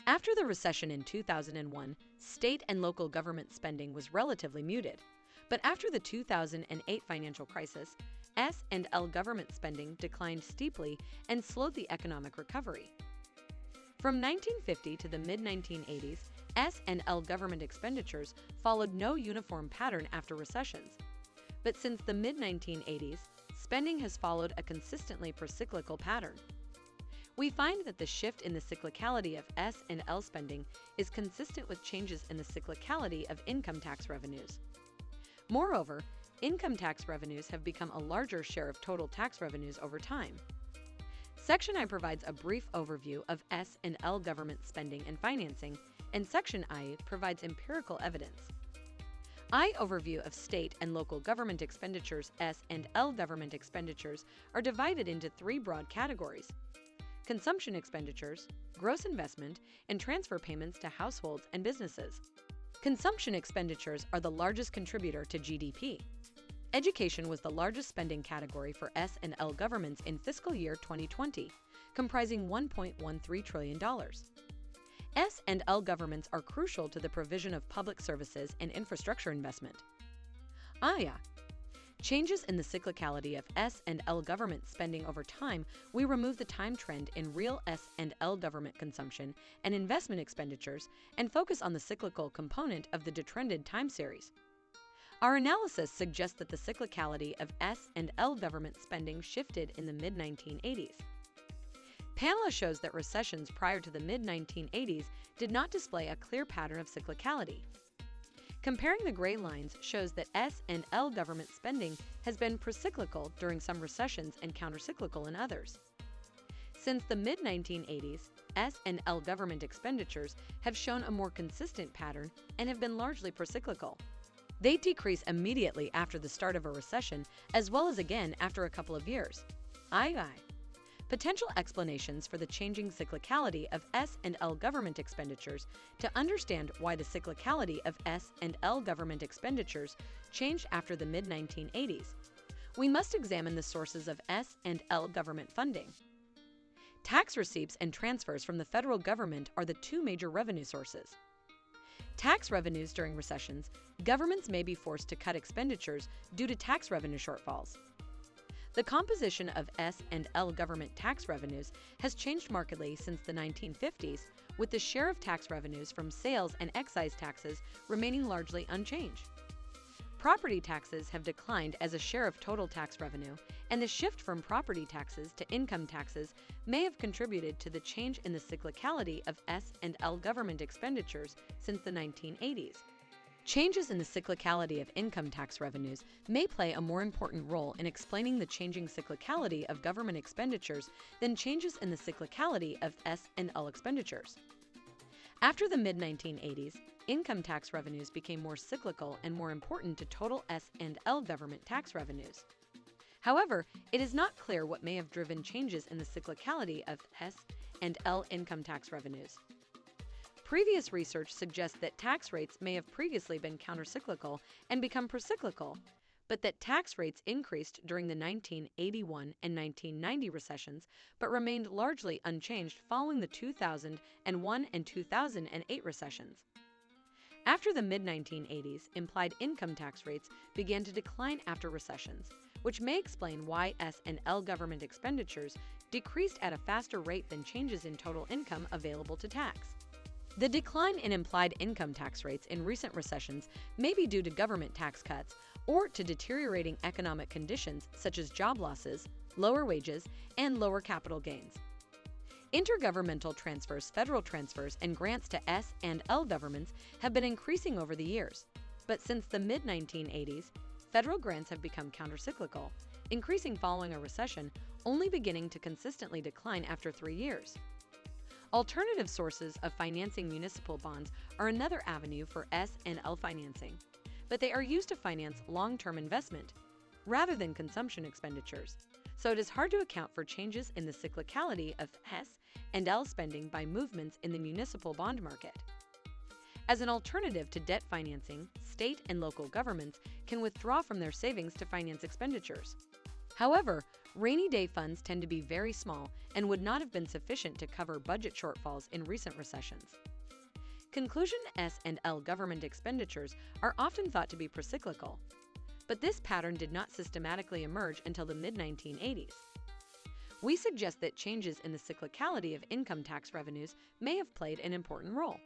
After the recession in 2001, state and local government spending was relatively muted. But after the 2008 financial crisis, S&L government spending declined steeply and slowed the economic recovery. From 1950 to the mid-1980s, S&L government expenditures followed no uniform pattern after recessions. But since the mid-1980s, spending has followed a consistently procyclical pattern. We find that the shift in the cyclicality of S&L spending is consistent with changes in the cyclicality of income tax revenues. Moreover, income tax revenues have become a larger share of total tax revenues over time. Section I provides a brief overview of S&L government spending and financing, and Section I provides empirical evidence. I overview of state and local government expenditures. S&L government expenditures are divided into three broad categories: consumption expenditures, gross investment, and transfer payments to households and businesses. Consumption expenditures are the largest contributor to GDP. Education was the largest spending category for S&L governments in fiscal year 2020, comprising $1.13 trillion. S&L governments are crucial to the provision of public services and infrastructure investment. Changes in the cyclicality of S&L government spending over time. We remove the time trend in real S&L government consumption and investment expenditures and focus on the cyclical component of the detrended time series. Our analysis suggests that the cyclicality of S&L government spending shifted in the mid-1980s. Panel shows that recessions prior to the mid-1980s did not display a clear pattern of cyclicality. Comparing the gray lines shows that S&L government spending has been procyclical during some recessions and countercyclical in others. Since the mid-1980s, S&L government expenditures have shown a more consistent pattern and have been largely procyclical. They decrease immediately after the start of a recession, as well as again after a couple of years. Potential explanations for the changing cyclicality of S&L government expenditures. To understand why the cyclicality of S&L government expenditures changed after the mid-1980s, we must examine the sources of S&L government funding. Tax receipts and transfers from the federal government are the two major revenue sources. Tax revenues. During recessions, governments may be forced to cut expenditures due to tax revenue shortfalls. The composition of S&L government tax revenues has changed markedly since the 1950s, with the share of tax revenues from sales and excise taxes remaining largely unchanged. Property taxes have declined as a share of total tax revenue, and the shift from property taxes to income taxes may have contributed to the change in the cyclicality of S&L government expenditures since the 1980s. Changes in the cyclicality of income tax revenues may play a more important role in explaining the changing cyclicality of government expenditures than changes in the cyclicality of S&L expenditures. After the mid-1980s, income tax revenues became more cyclical and more important to total S&L government tax revenues. However, it is not clear what may have driven changes in the cyclicality of S&L income tax revenues. Previous research suggests that tax rates may have previously been countercyclical and become procyclical, but that tax rates increased during the 1981 and 1990 recessions but remained largely unchanged following the 2001 and 2008 recessions. After the mid-1980s, implied income tax rates began to decline after recessions, which may explain why S&L government expenditures decreased at a faster rate than changes in total income available to tax. The decline in implied income tax rates in recent recessions may be due to government tax cuts or to deteriorating economic conditions such as job losses, lower wages, and lower capital gains. Intergovernmental transfers, federal transfers, and grants to S&L governments have been increasing over the years, but since the mid-1980s, federal grants have become countercyclical, increasing following a recession, only beginning to consistently decline after 3 years. Alternative sources of financing. Municipal bonds are another avenue for S&L financing, but they are used to finance long-term investment rather than consumption expenditures, so it is hard to account for changes in the cyclicality of S&L spending by movements in the municipal bond market. As an alternative to debt financing, state and local governments can withdraw from their savings to finance expenditures. However, Rainy day funds tend to be very small and would not have been sufficient to cover budget shortfalls in recent recessions. Conclusion: S and L government expenditures are often thought to be procyclical, but this pattern did not systematically emerge until the mid-1980s. We suggest that changes in the cyclicality of income tax revenues may have played an important role.